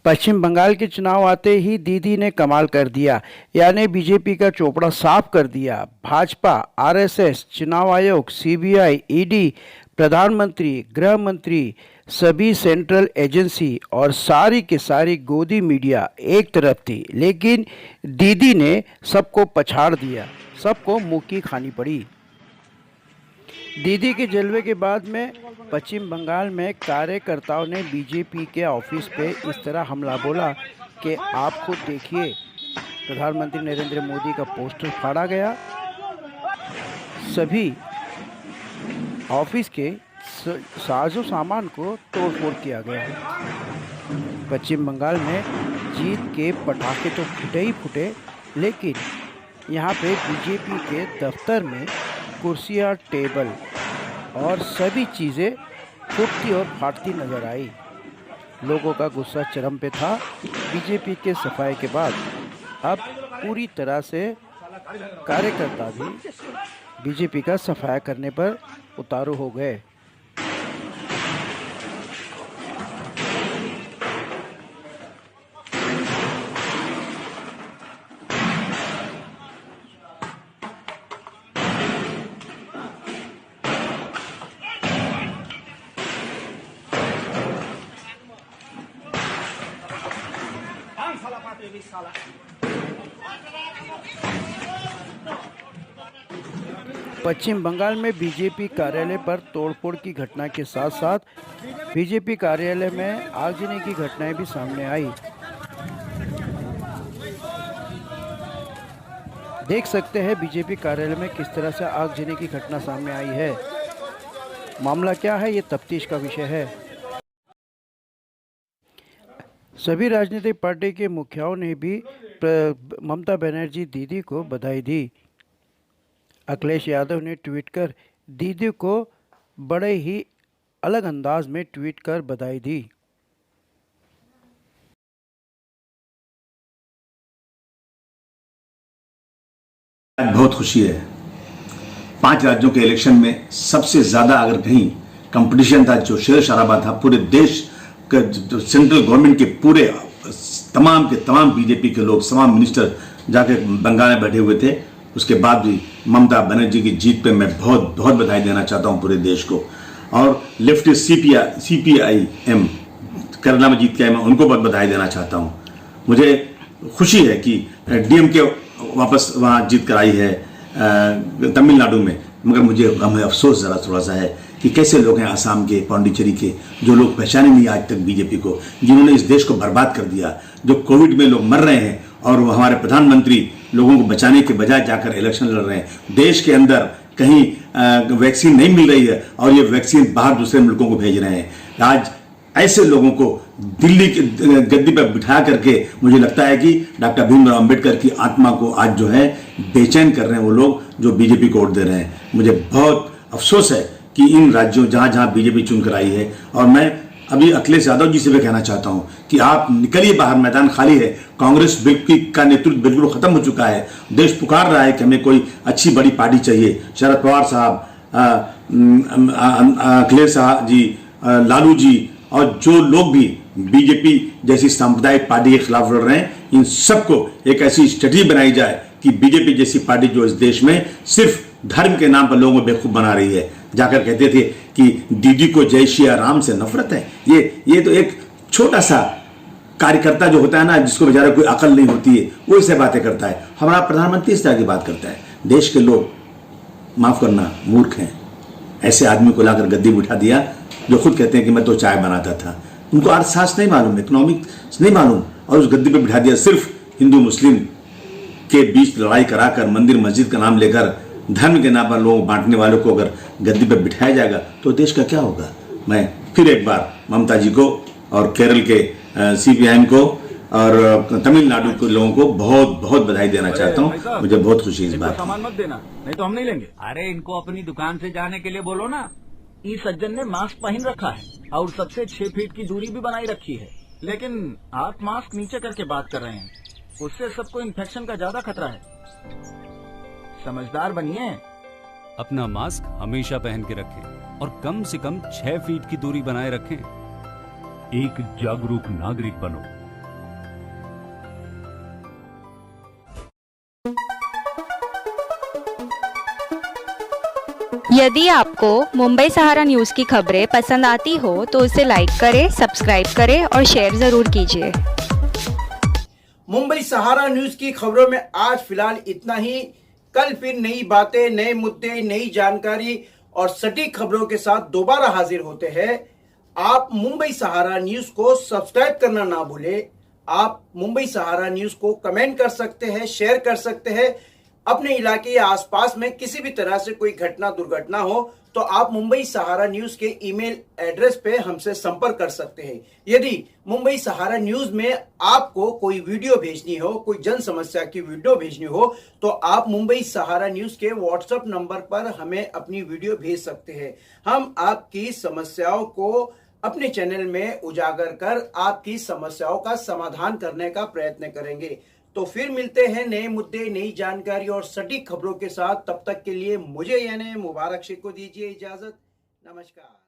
पश्चिम बंगाल के चुनाव आते ही दीदी ने कमाल कर दिया, यानी बीजेपी का चोपड़ा साफ कर दिया। भाजपा, आरएसएस, चुनाव आयोग, सीबीआई, ईडी, प्रधानमंत्री, गृह मंत्री, सभी सेंट्रल एजेंसी और सारी की सारी गोदी मीडिया एक तरफ थी, लेकिन दीदी ने सबको पछाड़ दिया, सबको मुंह की खानी पड़ी। दीदी के जलवे के बाद में पश्चिम बंगाल में कार्यकर्ताओं ने बीजेपी के ऑफिस पे इस तरह हमला बोला कि आप खुद देखिए, प्रधानमंत्री नरेंद्र मोदी का पोस्टर फाड़ा गया, सभी ऑफिस के साजो सामान को तोड़फोड़ किया गया। पश्चिम बंगाल में जीत के पटाखे तो फूटे ही फूटे, लेकिन यहाँ पे बीजेपी के दफ्तर में कुर्सियाँ, टेबल और सभी चीज़ें फूटती और फाटती नजर आई। लोगों का गुस्सा चरम पे था। बीजेपी के सफाई के बाद अब पूरी तरह से कार्यकर्ता भी बीजेपी का सफाया करने पर उतारू हो गए। पश्चिम बंगाल में बीजेपी कार्यालय पर तोड़फोड़ की घटना के साथ साथ बीजेपी कार्यालय में आगजनी की घटनाएं भी सामने आई। देख सकते हैं बीजेपी कार्यालय में किस तरह से आगजनी की घटना सामने आई है। मामला क्या है, ये तफ्तीश का विषय है। सभी राजनीतिक पार्टी के मुखियाओं ने भी ममता बनर्जी दीदी को बधाई दी। अखिलेश यादव ने ट्वीट कर दीदी को बड़े ही अलग अंदाज में ट्वीट कर बधाई दी। बहुत खुशी है। 5 राज्यों के इलेक्शन में सबसे ज्यादा अगर कहीं कंपटीशन था, जो शेर शराबा था, पूरे देश का सेंट्रल गवर्नमेंट के पूरे तमाम के तमाम बीजेपी के लोग, तमाम मिनिस्टर जाके बंगाल में बैठे हुए थे। उसके बाद भी ममता बनर्जी की जीत पे मैं बहुत बहुत बधाई देना चाहता हूं पूरे देश को। और लेफ्टिस्ट CPIM केरला में जीत के आए, मैं उनको बहुत बधाई देना चाहता हूं। मुझे खुशी है कि DMK वापस वहां जीत कर आई है तमिलनाडु में, मगर मुझे अफसोस जरा थोड़ा सा है कि कैसे लोग हैं आसाम के, पांडिचेरी के, जो लोग पहचाने नहीं आज तक बीजेपी को, जिन्होंने इस देश को बर्बाद कर दिया। जो कोविड में लोग मर रहे हैं और वो हमारे प्रधानमंत्री लोगों को बचाने के बजाय जाकर इलेक्शन लड़ रहे हैं। देश के अंदर कहीं वैक्सीन नहीं मिल रही है और ये वैक्सीन बाहर दूसरे मुल्कों को भेज रहे हैं। आज ऐसे लोगों को दिल्ली की गद्दी पर बिठा करके मुझे लगता है कि डॉक्टर भीमराव अंबेडकर की आत्मा को आज जो है बेचैन कर रहे हैं वो लोग जो बीजेपी को वोट दे रहे हैं। मुझे बहुत अफसोस है कि इन राज्यों जहां जहां बीजेपी चुनकर आई है, और मैं अभी अखिलेश यादव जी से भी कहना चाहता हूं कि आप निकलिए बाहर, मैदान खाली है। कांग्रेस का नेतृत्व बिल्कुल खत्म हो चुका है। देश पुकार रहा है कि हमें कोई अच्छी बड़ी पार्टी चाहिए। शरद पवार साहब, अखिलेश साहब जी, लालू जी और जो लोग भी बीजेपी जैसी सांप्रदायिक पार्टी के खिलाफ लड़ रहे हैं, इन सबको एक ऐसी स्ट्रेटजी बनाई जाए कि बीजेपी जैसी पार्टी जो इस देश में सिर्फ धर्म के नाम पर लोगों को बेवकूफ बना रही है, जाकर कहते थे कि दीदी को जय श्री राम से नफरत है। ये तो एक छोटा सा कार्यकर्ता जो होता है ना, जिसको बेचारा कोई अकल नहीं होती है, वो इससे बातें करता है। हमारा प्रधानमंत्री इस तरह की बात करता है। देश के लोग, माफ करना, मूर्ख हैं। ऐसे आदमी को लाकर गद्दी बिठा दिया जो खुद कहते हैं कि मैं तो चाय बनाता था। उनको अर्थशास्त्र नहीं मालूम, इकोनॉमिक्स नहीं मालूम, और उस गद्दी पर बिठा दिया। सिर्फ हिंदू मुस्लिम के बीच लड़ाई कराकर, मंदिर मस्जिद का नाम लेकर, धर्म के नाम पर लोगों बांटने वालों को अगर गद्दी पर बिठाया जाएगा तो देश का क्या होगा। मैं फिर एक बार ममता जी को और केरल के CPIM को और तमिलनाडु के लोगों को बहुत बहुत बधाई देना चाहता हूँ। मुझे बहुत खुशी इस बात। सामान मत देना, नहीं तो हम नहीं लेंगे। अरे इनको अपनी दुकान से जाने के लिए बोलो ना। इस सज्जन ने मास्क पहन रखा है और सबसे 6 फीट की दूरी भी बनाई रखी है, लेकिन आप मास्क नीचे करके बात कर रहे हैं। उससे सबको इन्फेक्शन का ज्यादा खतरा है। समझदार बनिए। अपना मास्क हमेशा पहन के रखें और कम से कम 6 फीट की दूरी बनाए रखें। एक जागरूक नागरिक बनो, यदि आपको मुंबई सहारा न्यूज़ की खबरें पसंद आती हो तो उसे लाइक करें, सब्सक्राइब करें और शेयर ज़रूर कीजिए। मुंबई सहारा न्यूज की खबरों में आज फिलहाल इतना ही। कल फिर नई बातें, नए मुद्दे, नई जानकारी और सटीक खबरों के साथ दोबारा हाजिर होते हैं। आप मुंबई सहारा न्यूज को सब्सक्राइब करना ना भूलें। आप मुंबई सहारा न्यूज को कमेंट कर सकते हैं, शेयर कर सकते हैं। अपने इलाके या आसपास में किसी भी तरह से कोई घटना दुर्घटना हो तो आप मुंबई सहारा न्यूज के ईमेल एड्रेस पे हमसे संपर्क कर सकते हैं। यदि मुंबई सहारा न्यूज में आपको कोई वीडियो भेजनी हो, कोई जन समस्या की वीडियो भेजनी हो, तो आप मुंबई सहारा न्यूज के व्हाट्सएप नंबर पर हमें अपनी वीडियो भेज सकते हैं। हम आपकी समस्याओं को अपने चैनल में उजागर कर आपकी समस्याओं का समाधान करने का प्रयत्न करेंगे। तो फिर मिलते हैं नए मुद्दे, नई जानकारी और सटीक खबरों के साथ। तब तक के लिए मुझे यानी मुबारक शेख को दीजिए इजाजत। नमस्कार।